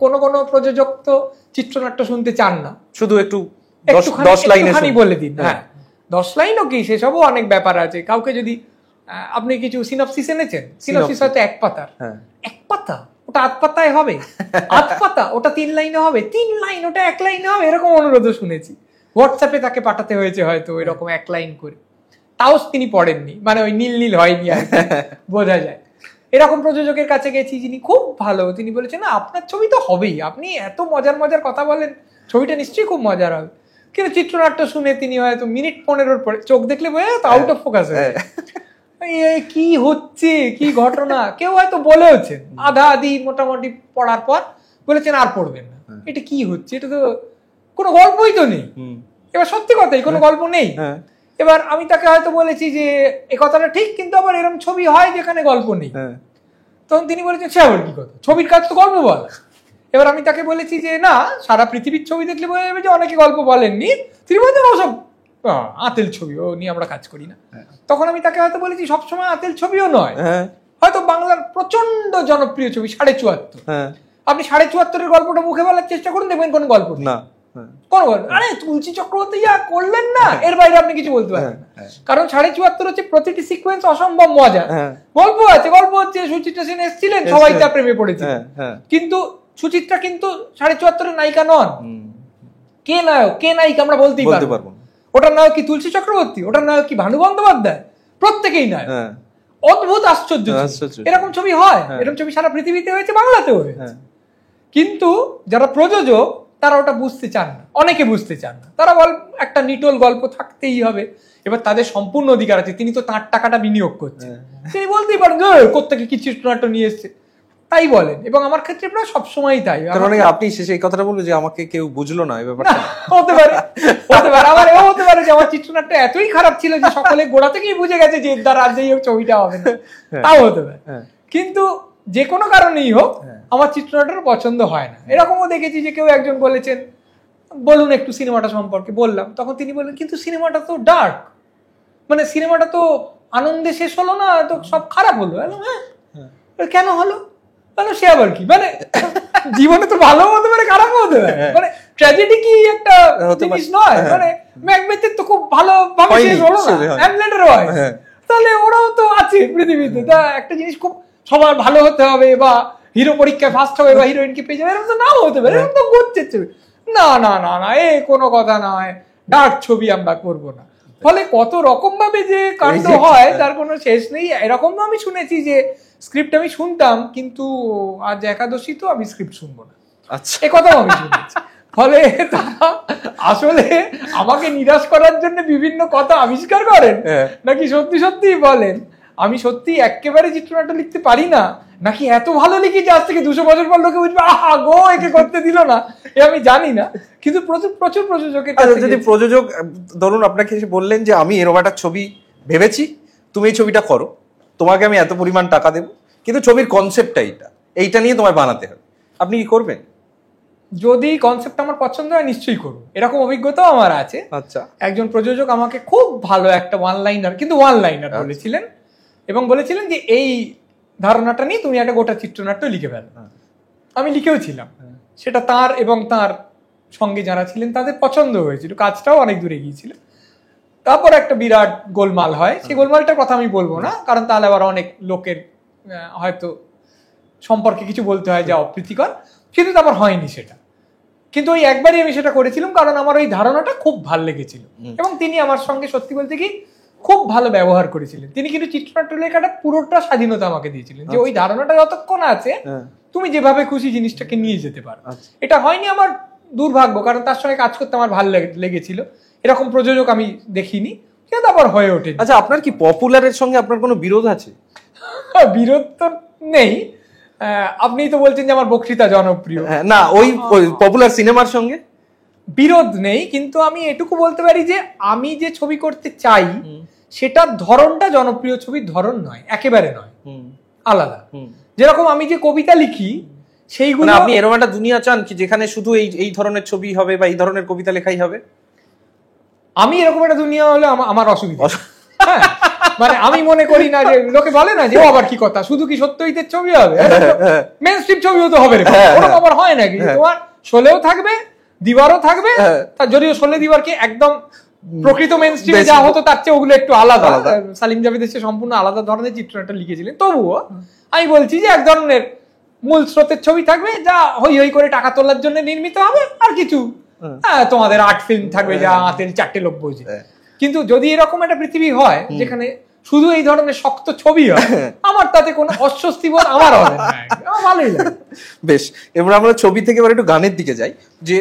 কোনো কোনো প্রযোজক তো চিত্রনাট্য শুনতে চান না, শুধু একটু 10 লাইনে বলে দিন। হ্যাঁ, 10 লাইনও কি, সেসবও অনেক ব্যাপার আছে। কাউকে যদি আপনি কিছু সিনপসিস এনেছেন, সিনপসিস হয়তো 1 পাতার, 1 পাতা ওটা 8 পাতায় হবে, 8 পাতা ওটা 3 লাইনে হবে, 3 লাইন ওটা 1 লাইনে হবে, এরকম অনুরোধও শুনেছি। হোয়াটসঅ্যাপে তাকে পাঠাতে হয়েছে হয়তো এরকম 1 লাইন করে, তাও তিনি পড়েননি, মানে ওই নীল নীল হয়নি আর বোঝা যায়। এরকম প্রযোজকের কাছে গেছি যিনি খুব ভালো, তিনি বলেছেন না আপনার ছবি তো হবেই, আপনি এত মজার মজার কথা বলেন, ছবিটা নিশ্চয়ই খুব মজার হবে। কিন্তু চিত্রনাট্য শুনে তিনি হয়তো মিনিট 15 পরে চোখ দেখলে বোঝা তো আউট অফ ফোকাস হয়ে কি হচ্ছে, কি ঘটনা। কেউ হয়তো বলেওছেন আধা আধি মোটামুটি পড়ার পর বলেছেন আর পড়বেন না, এটা কি হচ্ছে, এটা তো কোনো গল্পই তো নেই। এবার সত্যি কথাই কোনো গল্প নেই। এবার আমি তাকে হয়তো বলেছি যে এ কথাটা ঠিক, কিন্তু আবার এরকম ছবি হয় যেখানে গল্প নেই। তখন তিনি বলেছেন সে আবার কি কথা, ছবির কাজ তো গল্প বলা। এবার আমি তাকে বলেছি যে না, সারা পৃথিবীর ছবি দেখলে বোঝা যাবে যে অনেকে গল্প বলেননি। তিনি বলছেন ওসব আতেল ছবি, ও নিয়ে আমরা কাজ করি না। তখন আমি তাকে হয়তো বলেছি সবসময় আতেল ছবিও নয়, হয়তো বাংলার প্রচন্ড জনপ্রিয় ছবি ৭৪, আপনি ৭৪-এর গল্পটা মুখে বলার চেষ্টা করুন, দেখবেন কোনো গল্প না, কোনো গল্প। আরে তুলসী চক্রবর্তী যা করলেন না, এর বাইরে আপনি কিছু বলতে পারেন না। কারণ ৭৪ হচ্ছে প্রতিটি সিকোয়েন্স অসম্ভব মজা, গল্প আছে, গল্প হচ্ছে সুচিত্রা সেন এসেছিলেন, সবাই তার প্রেমে পড়েছে। কিন্তু সুচিত্রা কিন্তু ৭৪-এর নায়িকা নন। কে নায়ক কে নায়িকা আমরা বলতেই পারবো না। ওটার নায়ক কি তুলসী চক্রবর্তী, ওটার নায়ক কি ভানু বন্দ্যোপাধ্যায়, প্রত্যেকেই নায়ক। অদ্ভুত আশ্চর্য, এরকম ছবি হয়, এরকম ছবি সারা পৃথিবীতে হয়েছে, বাংলাতেও হয়েছে। কিন্তু যারা প্রযোজক তারা ওটা বুঝতে চান না, অনেকে বুঝতে চান না। তারা বল একটা নিটোল গল্প থাকতেই হবে। এবার তাদের সম্পূর্ণ অধিকার আছে, তিনি তো তার টাকাটা বিনিয়োগ করছেন, তিনি বলতেই পারেন যে কোত্থেকে কি চিত্রনাট্য নিয়ে এসছে, তাই বলেন। এবং আমার ক্ষেত্রে প্রায় সবসময় তাই। আপনি শেষে এই কথাটা বলবেন যে আমাকে কেউ বুঝলো না, এই ব্যাপারটা হতে পারে, হতে পারে। আবার এও হতে পারে যে আমার চিত্রনাট্য এতই খারাপ ছিল যে সকলে গোড়া থেকেই বুঝে গেছে যে এর দ্বারা আর যেই হোক ছবিটা হবে না, তাও হতে পারে। কিন্তু যে কোনো কারণেই হোক আমার চিত্রনাট্য পছন্দ হয় না। এরকমও দেখেছি যে কেউ একজন বলেছেন বলুন একটু সিনেমাটা সম্পর্কে, বললাম, তখন তিনি বললেন কিন্তু সিনেমাটা তো ডার্ক, মানে সিনেমাটা তো আনন্দে শেষ হলো না, তো সব খারাপ হলো। হ্যাঁ, কেন হলো? সে আবার কি, মানে জীবনে তো ভালো হতে পারে খারাপ হতে পারে, মানে ট্র্যাজেডি কি একটা জিনিস নয়? মানে ম্যাকবেথের তো খুব ভালো ভাবে শেষ হলো না, হ্যামলেটেরও হয়, তাহলে ওরাও তো আছে পৃথিবীতে। তা একটা জিনিস খুব সবার ভালো হতে হবে, বা হিরো পরীক্ষায় ফার্স্ট হবে, বা হিরোইনকে পেয়ে যাবে, এরকম তো নাও হতে পারে, এরকম তো করছে ছবি। না না না না, এ কোনো কথা নয়, ডার্ক ছবি আমরা করবো না। ফলে কত রকম ভাবে যে কাণ্ড হয় তার কোনো শেষ নেই। এরকম আমি শুনেছি যে স্ক্রিপ্ট আমি শুনতাম, কিন্তু আজ একাদশী তো আমি স্ক্রিপ্ট শুনবো না, এ কথাও আমি শুনেছি। ফলে তারা আসলে আমাকে নিরাশ করার জন্য বিভিন্ন কথা আবিষ্কার করেন, নাকি সত্যি সত্যি বলেন আমি সত্যি একেবারে চিত্রনাট্য লিখতে পারি না, নাকি এত ভালো লিখি যে আজ থেকে 200 বছর পর লোকে বুঝবে আহা গো একে করতে দিল না, এ আমি জানি না। কিন্তু প্রচুর প্রযোজকের কাছে, যদি প্রযোজক ধরুন আপনাকে এসে বললেন যে আমি এরকম একটা ছবি ভেবেছি, তুমি এই ছবিটা করো, তোমাকে আমি এত পরিমাণ টাকা দেবো, কিন্তু ছবির কনসেপ্টটা এইটা নিয়ে তোমায় বানাতে হবে, আপনি কি করবেন? যদি কনসেপ্ট আমার পছন্দ হয় নিশ্চয়ই করবো। এরকম অভিজ্ঞতাও আমার আছে। আচ্ছা, একজন প্রযোজক আমাকে খুব ভালো একটা ওয়ান লাইনার বলেছিলেন, এবং বলেছিলেন যে এই ধারণাটা নিয়ে তুমি একটা গোটা চিত্রনাট্য লিখে ফেলো। আমি লিখেও ছিলাম, সেটা তার এবং তার সঙ্গে যারা ছিলেন তাদের পছন্দ হয়েছিল, কাজটাও অনেক দূরে গিয়েছিল। তারপর একটা বিরাট গোলমাল হয়, সেই গোলমালটার কথা আমি বলবো না, কারণ তাহলে আবার অনেক লোকের হয়তো সম্পর্কে কিছু বলতে হয় যা অপ্রীতিকর, কিন্তু তারপর হয়নি সেটা। কিন্তু ওই একবারই আমি সেটা করেছিলাম, কারণ আমার ওই ধারণাটা খুব ভালো লেগেছিল, এবং তিনি আমার সঙ্গে সত্যি বলতে কি খুব ভালো ব্যবহার করেছিলেন। তিনি কিন্তু চিত্রনাট্য লেখাটা পুরোটা স্বাধীনতা আমাকে দিয়েছিলেন, যে ওই ধারণাটা যতক্ষণ আছে তুমি যেভাবে খুশি জিনিসটাকে নিয়ে যেতে পারো। এটা হয়নি আমার দুর্ভাগ্য, কারণ তার সঙ্গে কাজ করতে আমার ভালো লেগেছিল। এরকম প্রযোজক আমি দেখিনি, কিন্তু আবার হয়ে ওঠে। আচ্ছা, আপনার কি পপুলারের সঙ্গে আপনার কোনো বিরোধ আছে? বিরোধ তো নেই, আপনি তো বলছেন যে আমার বক্তৃতা জনপ্রিয়, না ওই পপুলার সিনেমার সঙ্গে বিরোধ নেই, কিন্তু আমি এটুকু বলতে পারি যে আমি যে ছবি করতে চাই সেটার ধরনটা জনপ্রিয় ছবির ধরন নয়, একেবারে নয়, আলাদা। যেরকম আমি যে কবিতা লিখি সেইগুলো, আপনি এরকম একটা দুনিয়া চান কি যেখানে শুধু এই ধরনের ছবি হবে বা এই ধরনের কবিতা লেখাই হবে? আমি এরকম একটা দুনিয়া হলে আমার অসুবিধা। হ্যাঁ, মানে আমি মনে করি না যে লোকে বলে না যে ও আবার কি কথা, শুধু কি সত্যজিতের ছবি হবে, মেইন স্ট্রিম ছবিও তো হবে, ওরকম আবার হয় নাকি? তোমার শোলেও থাকবে, দিবারও থাকবে, যদিও শোলে দিবারকে একদম প্রকৃত মেইন স্ট্রিমে যা হতো তার চেয়ে ওগুলো একটু আলাদা, সালিম জাভেদ এসে সম্পূর্ণ আলাদা ধরনের চিত্রটা লিখেছিলেন। তবুও আমি বলছি যে এক ধরনের মূল স্রোতের ছবি থাকবে যা হই হই করে টাকা তোলার জন্য নির্মিত হবে, আর কিছু তোমাদের আর্ট ফিল্ম থাকবে যা হাতের 4টে লোক বোঝে। কিন্তু যদি এরকম একটা পৃথিবী হয় যেখানে শুধু এই ধরনের শক্ত ছবি হয়, আমার তাতে কোনো অস্বস্তি বোধ আমার হবে না, ভালোই লাগে। বেশ, এবার আমরা ছবি থেকে এবার একটু গানের দিকে যাই। যে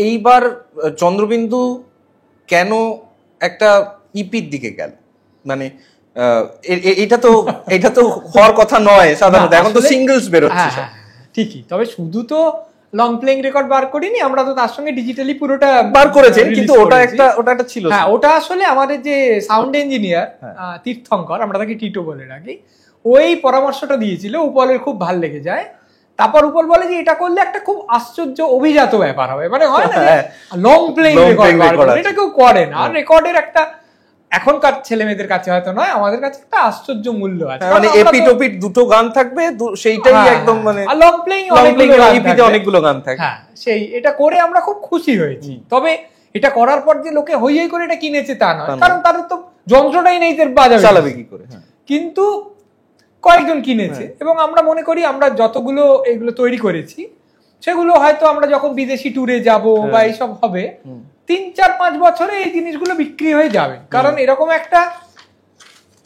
এইবার চন্দ্রবিন্দু কেন একটা ইপির দিকে গেল? মানে এটা তো হওয়ার কথা নয় সাধারণত, এখন তো সিঙ্গলস বেরোচ্ছে। ঠিকই, তবে শুধু তো লং প্লেইং রেকর্ড বার করিনি আমরা, তো তার সঙ্গে ডিজিটালি পুরোটা বার করেছেন, কিন্তু ওটা একটা ছিল। হ্যাঁ, ওটা আসলে আমাদের যে সাউন্ড ইঞ্জিনিয়ার তীর্থঙ্কর, আমরা তাকে টিটো বলে রাখি, ওই পরামর্শটা দিয়েছিল। উপলের খুব ভাল লেগে যায়, তারপর উপল বলে যে এটা করলে একটা খুব আশ্চর্য অভিজাত ব্যাপার হবে, মানে হয় না লং প্লেইং রেকর্ড, এটা কেউ করে না। আর রেকর্ডের একটা এখনকার ছেলে মেয়েদের কাছে হয়তো নয়, আমাদের কাছে একটা আশ্চর্য মূল্য আছে, মানে এপিট ওপিট দুটো গান থাকবে, সেইটাই একদম মানে লং প্লেইং অনেকগুলো গান থাকে। হ্যাঁ, সেই এটা করে আমরা খুব খুশি হয়েছি। তবে এটা করার পর যে লোকে হই হই করে এটা কিনেছে তা নয়, কারণ তাদের তো যন্ত্রটাই নেই, চালাবে কি করে। কিন্তু কয়েকজন কিনেছে, এবং আমরা মনে করি আমরা যতগুলো এগুলো তৈরি করেছি সেগুলো হয়তো আমরা যখন বিদেশি ট্যুরে যাব বা এইসব হবে 3-4-5 বছরে এই জিনিসগুলো বিক্রি হয়ে যাবে। কারণ এরকম একটা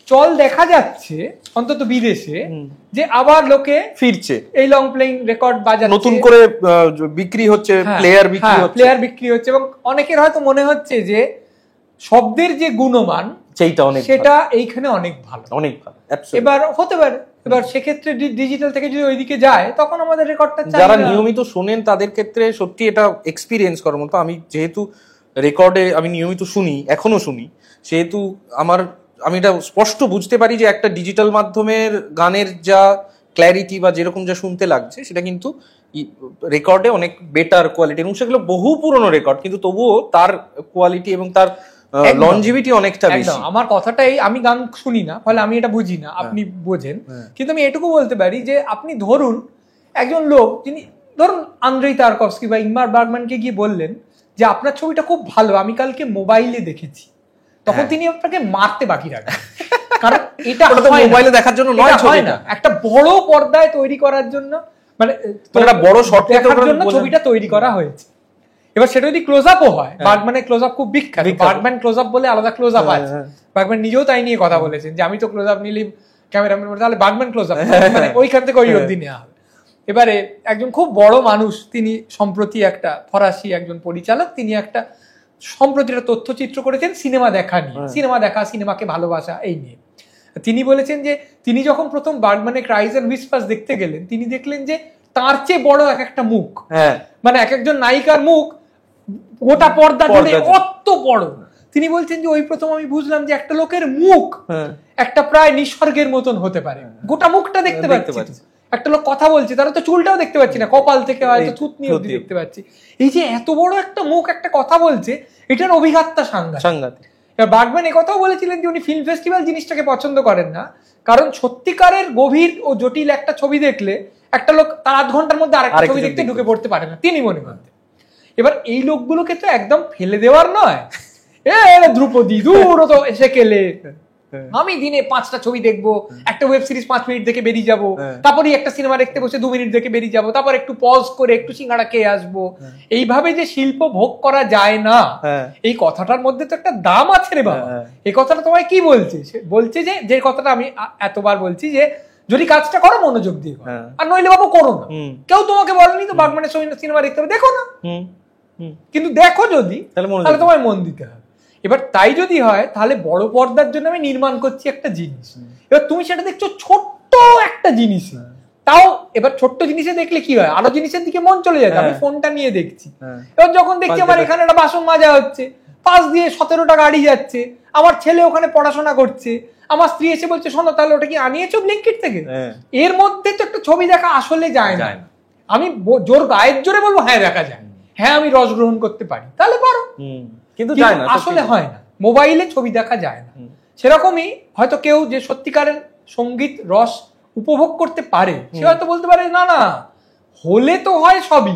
চল দেখা যাচ্ছে অন্তত বিদেশে, যে আবার লোকে ফিরছে, এই লং প্লেইং রেকর্ড বাজাচ্ছে, নতুন করে বিক্রি হচ্ছে, প্লেয়ার বিক্রি হচ্ছে, এবং অনেকের হয়তো মনে হচ্ছে যে শব্দের যে গুণমান সেটা এইখানে অনেক ভালো। এবার হতে পারে, এবার সেক্ষেত্রে ডিজিটাল থেকে যদি ওইদিকে যায় তখন আমাদের রেকর্ডটা, যারা নিয়মিত শোনেন তাদের ক্ষেত্রে সত্যি এটা এক্সপিরিয়েন্স করার মতো। আমি যেহেতু রেকর্ডে আমি নিয়মিত শুনি, এখনো শুনি, সেহেতু আমি এটা স্পষ্ট বুঝতে পারি যে একটা ডিজিটাল মাধ্যমের গানের যা ক্ল্যারিটি বা যেরকম যা শুনতে লাগছে সেটা কিন্তু রেকর্ডে অনেক বেটার কোয়ালিটি, এবং সেগুলো বহু পুরনো রেকর্ড, কিন্তু তবুও তার কোয়ালিটি এবং তার লনজিভিটি অনেকটা বেশি। আমার কথাটাই, আমি গান শুনি না ফলে আমি এটা বুঝি না, আপনি বোঝেন, কিন্তু আমি এটুকু বলতে পারি যে আপনি ধরুন একজন লোক যিনি ধরুন আন্দ্রেই তারকভস্কি বা ইংমার বার্গম্যানকে গিয়ে বললেন যে আপনার ছবিটা খুব ভালো, আমি কালকে মোবাইলে দেখেছি, তখন তিনি আপনাকে মারতে বাকি রাখেন, কারণ এটা মোবাইলে দেখার জন্য নয়, হয় না, একটা বড় পর্দায় তৈরি করার জন্য, মানে একটা বড় শট দেখার জন্য ছবিটা তৈরি করা হয়েছে। এবার সেটা যদি ক্লোজ আপও হয়, বার্গম্যানের ক্লোজ আপ খুব বিখ্যাত, বার্গম্যান ক্লোজ আপ বলে আলাদা ক্লোজ আপ আছে, বার্গম্যান নিজেও তাই নিয়ে কথা বলেছেন যে আমি তো ক্লোজ আপ নিলি ক্যামেরাম্যান, তাহলে বার্গম্যান ক্লোজ আপ, মানে ওইখান থেকে ওই অবধি নেওয়া হবে। এবারে একজন খুব বড় মানুষ, তিনি সম্প্রতি একটা ফরাসি একজন পরিচালক, তিনি একটা সম্প্রতি একটা তথ্যচিত্র করেছেন সিনেমা দেখা নিয়ে, সিনেমাকে ভালোবাসা এই নিয়ে। তিনি বলেছেন যে তিনি যখন প্রথম বার্গম্যানের ক্রাইজ এন্ড হুইসপার্স দেখতে গেলেন, তিনি দেখলেন যে তার চেয়ে বড় এক একটা মুখ, মানে এক একজন নায়িকার মুখ গোটা পর্দা জুড়ে অত বড়। তিনি বলছেন যে ওই প্রথম আমি বুঝলাম যে একটা লোকের মুখ একটা প্রায় নিসর্গের মতন হতে পারে, গোটা মুখটা দেখতে পাচ্ছি, একটা লোক কথা বলছে তারা তো চুলটাও দেখতে পাচ্ছি না, কপাল থেকে হয়তো থুতনি অবধি দেখতে পাচ্ছি। এই যে এত বড় একটা মুখ একটা কথা বলছে, এটার অভিঘাতটা সাংঘাতিক। এবার বার্গম্যান একথাও বলেছিলেন যে উনি ফিল্ম ফেস্টিভ্যাল জিনিসটাকে পছন্দ করেন না, কারণ সত্যিকারের গভীর ও জটিল একটা ছবি দেখলে একটা লোক তার 8 ঘন্টার মধ্যে আরেকটা ছবি দেখতে ঢুকে পড়তে পারে না, তিনি মনে করতেন। এবার এই লোকগুলোকে তো একদম ফেলে দেওয়ার নয়, ধ্রুপদী দূর তো এসে কেলে আমি দিনে 5টা ছবি দেখবো, একটা ওয়েব সিরিজ 5 মিনিট দেখে বেরিয়ে যাবো, তারপরে একটা সিনেমা দেখতে বসে 2 মিনিট দেখে বেরিয়ে যাবো, তারপর একটু পজ করে একটু সিঙ্গাড়া খেয়ে আসবো। এইভাবে যে শিল্প ভোগ করা যায় না, এই কথাটার মধ্যে তো একটা দাম আছে রে বাবা। এই কথাটা তোমায় কি বলছে? বলছে যে কথাটা আমি এতবার বলছি যে যদি কাজটা করো মনোযোগ দিয়ে করো, আর নইলে বাবু করো না। কেউ তোমাকে বলেনি তো বার্গম্যানের সিনেমা দেখতে হবে, দেখো না, কিন্তু দেখো যদি তাহলে তোমায় মন দিতে হবে। এবার তাই যদি হয় তাহলে বড় পর্দার জন্য আমি নির্মাণ করছি একটা জিনিস, এবার তুমি সেটা দেখছো ছোট্ট একটা জিনিস, তাও এবার ছোট্ট জিনিসে দেখলে কি হয়, আরো জিনিসের দিকে মন চলে যাচ্ছে। আমি ফোনটা নিয়ে দেখছি, এবার যখন দেখছি আমার এখানে একটা বাসন মাজা হচ্ছে, পাশ দিয়ে 17টা গাড়ি যাচ্ছে, আমার ছেলে ওখানে পড়াশোনা করছে, আমার স্ত্রী এসে বলছে শোনো তাহলে ওটা কি আনিয়েছো ব্লিঙ্কিট থেকে, এর মধ্যে তো একটা ছবি দেখা আসলে যায় না। আমি জোর গায়ের জোরে বলবো হ্যাঁ দেখা যায়, হ্যাঁ আমি রস গ্রহণ করতে পারি, তাহলে পারো, কিন্তু আসলে হয় না। মোবাইলে ছবি দেখা যায় না, সেরকমই হয়তো কেউ যে সত্যিকারের সঙ্গীত রস উপভোগ করতে পারে সে হয়তো বলতে পারে না না হলে তো হয় সবই,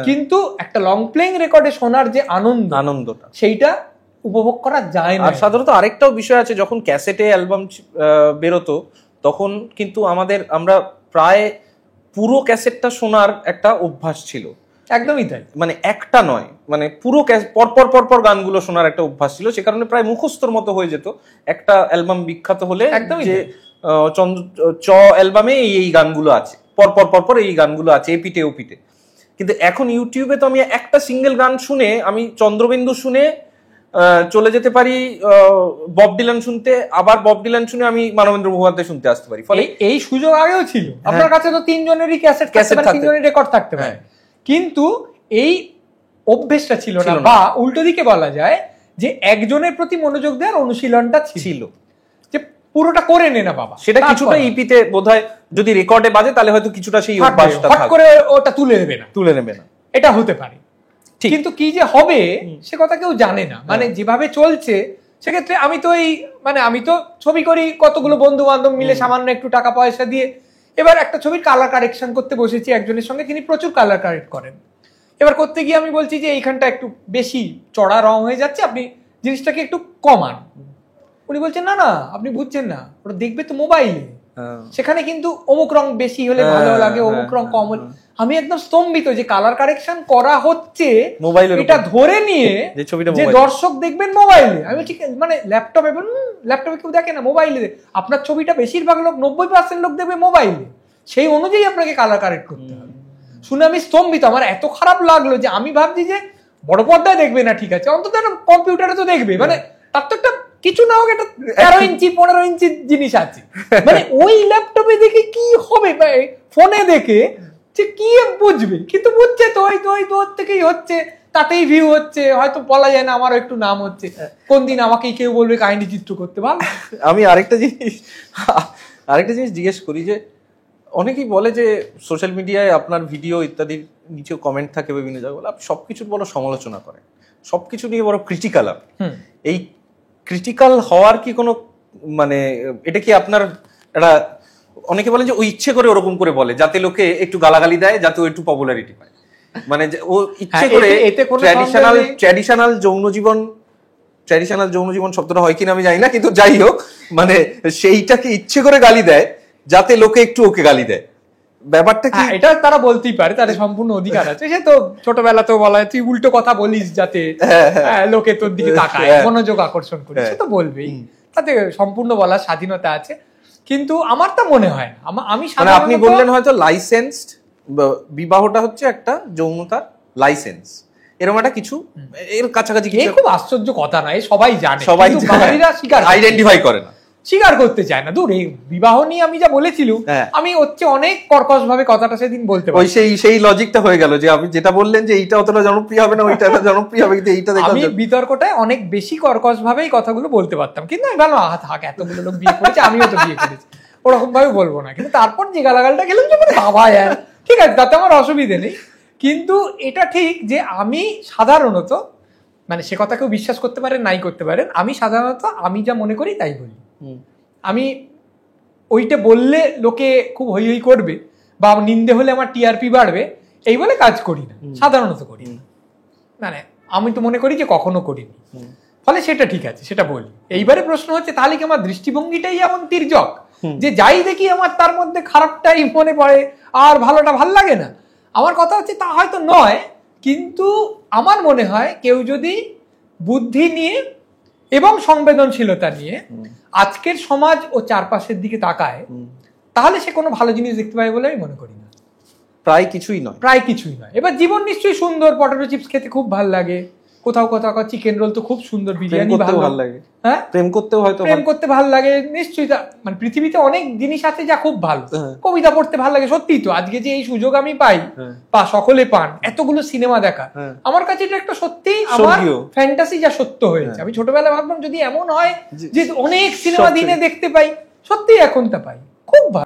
কিন্তু একটা লং প্লেইং রেকর্ডে শোনার যে আনন্দটা সেইটা উপভোগ করা যায় না। আর সাধারণত আরেকটাও বিষয় আছে, যখন ক্যাসেটে অ্যালবাম বেরোতো তখন কিন্তু আমরা প্রায় পুরো ক্যাসেটটা শোনার একটা অভ্যাস ছিল। একদমই তাই, মানে একটা নয়, মানে পুরো পরপর গানগুলো শোনার একটা অভ্যাস ছিল, সে কারণে প্রায় মুখস্থর মতো হয়ে যেত একটা অ্যালবাম বিখ্যাত হলে যে চ অ্যালবামে এই গানগুলো আছে, পরপর এই গানগুলো আছে এপিটে ওপিটে। কিন্তু এখন ইউটিউবে তো আমি একটা সিঙ্গেল গান শুনে আমি চন্দ্রবিন্দু শুনে চলে যেতে পারি বব ডিলান শুনতে, আবার বব ডিলান শুনে আমি মানবেন্দ্র মুখোপাধ্যায় শুনতে আসতে পারি। ফলে এই সুযোগ আগেও ছিল, আপনার কাছে তো তিনজনেরই ক্যাসেট তিনজনের রেকর্ড থাকতে পারে, কিন্তু এই অভ্যেসটা ছিল না, বা উল্টো দিকে বলা যায় যে একজনের প্রতি মনোযোগ দেওয়ার অনুশীলনটা ছিল, যে পুরোটা করে নে না বাবা, সেটা কিছুটা ইপিতে বোধহয় যদি রেকর্ডে বাজে তাহলে হয়তো কিছুটা সেই অভ্যাসটা থাকবে, করে ওটা তুলে নেবে না, এটা হতে পারে। কিন্তু কি যে হবে সে কথা কেউ জানে না, মানে যেভাবে চলছে সেক্ষেত্রে আমি তো ছবি করি কতগুলো বন্ধু বান্ধব মিলে সামান্য একটু টাকা পয়সা দিয়ে, এবার একটা ছবির কালার কারেকশন করতে বসেছি একজনের সঙ্গে, তিনি প্রচুর কালার কারেক্ট করেন। এবার করতে গিয়ে আমি বলছি যে এইখানটা একটু বেশি চড়া রং হয়ে যাচ্ছে, আপনি জিনিসটাকে একটু কমান। উনি বলছেন না না আপনি বুঝছেন না, ওটা দেখবে তো মোবাইলে, সেখানে কিন্তু অমুক রং বেশি হলে ভালো লাগে, অমুক রং কম হলে। আমি একদম স্তম্ভিত যে কালার কারেকশন করা হচ্ছে মোবাইলে, এটা ধরে নিয়ে যে দর্শক দেখবেন মোবাইলে। আমি ঠিক মানে ল্যাপটপে কেউ দেখে না, মোবাইলে আপনার ছবিটা বেশিরভাগ লোক 90% লোক দেখবে মোবাইলে, সেই অনুযায়ী আপনাকে কালার কারেক্ট করতে হবে। শুনে আমি স্তম্ভিত, আমার এত খারাপ লাগলো যে আমি ভাবছি যে বড় পর্দায় দেখবে না ঠিক আছে, অন্তত একটা কম্পিউটারে তো দেখবে, মানে তার তো একটা কিছু না হোক একটা 13 ইঞ্চি 15 ইঞ্চি জিনিস আছে, মানে ওই ল্যাপটপে দেখে কি হবে, ফোনে দেখে যে কি বুঝবে, কিন্তু বুঝছে তো ওই দূর থেকেই হচ্ছে, তাতেই ভিউ হচ্ছে, হয়তো বলা যায় না আমারও একটু নাম হচ্ছে, কোন দিন আমাকেই কেউ বলবে কাহিনী চিত্র করতে। ভালো, আমি আরেকটা জিনিস জিজ্ঞেস করি, যে অনেকেই বলে যে সোশ্যাল মিডিয়ায় আপনার ভিডিও ইত্যাদির নিচে কমেন্ট থাকে বিভিন্ন জায়গায়, আপনি সবকিছুর বড় সমালোচনা করেন, সবকিছু নিয়ে বড় ক্রিটিক্যাল। এই ক্রিটিক্যাল হওয়ার কি কোনো মানে এটা কি আপনার একটা, অনেকে বলে যে ও ইচ্ছে করে ওরকম করে বলে যাতে লোকে একটু গালাগালি দেয়, যাতে ও একটু পপুলারিটি পায়, মানে ও ইচ্ছে করে ট্র্যাডিশনাল যৌন জীবন শব্দটা হয় কিনা আমি জানি না, কিন্তু যাই হোক মানে সেইটাকে ইচ্ছে করে গালি দেয় যাতে লোকে একটু ওকে গালি দেয়। ব্যাপারটা কি এটা তারা বলতেই পারে, তাদের সম্পূর্ণ অধিকার আছে, সে তো ছোটবেলাতেও বলা হয় তুই উল্টো কথা বলিস যাতে লোকে তোর দিকে তাকায়, মনোযোগ আকর্ষণ করে, সে তো বলবেই, তাতে সম্পূর্ণ বলার স্বাধীনতা আছে। কিন্তু আমার তা মনে হয় না, আমি আপনি বললেন হয়তো লাইসেন্সড বিবাহটা হচ্ছে একটা যৌনতার লাইসেন্স, এরকম একটা কিছু এর কাছাকাছি। খুব আশ্চর্য কথা নয়, সবাই জানে, আইডেন্টিফাই করে না, স্বীকার করতে চায় না। দূর, এই বিবাহ নিয়ে আমি যা বলেছিলাম আমি হচ্ছে অনেক কর্কশ ভাবে কথাটা সেদিন বলতে পারি, সেই লজিকটা হয়ে গেল যে আপনি যেটা বললেন যে এইটা অতটা জনপ্রিয় হবে না, ওইটা জনপ্রিয় হবে, কিন্তু এইটা আমি বিতর্কটায় অনেক বেশি কর্কশ ভাবে এই কথাগুলো বলতে পারতাম, কিন্তু আমি ভালো থাক এতগুলো লোক বিয়ে করেছে, আমিও তো বিয়ে করেছি, ওরকম ভাবে বলবো না। কিন্তু তারপর যে গালাগালটা গেলাম যে বাবা ঠিক আছে, তাতে আমার অসুবিধে নেই। কিন্তু এটা ঠিক যে আমি সাধারণত, মানে সে কথা কেউ বিশ্বাস করতে পারেন নাই করতে পারেন, আমি সাধারণত আমি যা মনে করি তাই বলি। আমি ওইটা বললে লোকে খুব হই হই করবে বা নিন্দে হলে আমার টিআরপি বাড়বে এই বলে কাজ করি না, সাধারণত করি না, মানে আমি তো মনে করি যে কখনো করিনি, ফলে সেটা ঠিক আছে, সেটা বলি। এইবারে প্রশ্ন হচ্ছে তাহলে কি আমার দৃষ্টিভঙ্গিটাই এমন তির্যক যে যাই দেখি আমার তার মধ্যে খারাপটাই মনে পড়ে আর ভালোটা ভাল লাগে না? আমার কথা হচ্ছে তা হয়তো নয়, কিন্তু আমার মনে হয় কেউ যদি বুদ্ধি নিয়ে এবং সংবেদনশীলতা নিয়ে আজকের সমাজ ও চারপাশের দিকে তাকায়, তাহলে সে কোনো ভালো জিনিস দেখতে পাবে বলে আমি মনে করি না। প্রায় কিছুই নয়। এবার জীবন নিশ্চয়ই সুন্দর, পটেটো চিপস খেতে খুব ভালো লাগে, কোথাও চিকেন রোল তো খুব সুন্দর, বিরিয়ানি ভালো লাগে, হ্যাঁ প্রেম করতে ভালো লাগে নিশ্চয়ই, মানে পৃথিবীতে অনেক জিনিস আছে যা খুব ভালো, কবিতা পড়তে ভালো লাগে, সত্যি তো আজকে যে এই সুযোগ আমি পাই বা সকলে পান এতগুলো সিনেমা দেখা, আমার কাছে এটা একটা সত্যি আমার ফ্যান্টাসি যা সত্য হয়েছে। আমি ছোটবেলায় ভাবলাম যদি এমন হয় যে অনেক সিনেমা দিনে দেখতে পাই, সত্যি এখন তা পাই, খুব ভালো।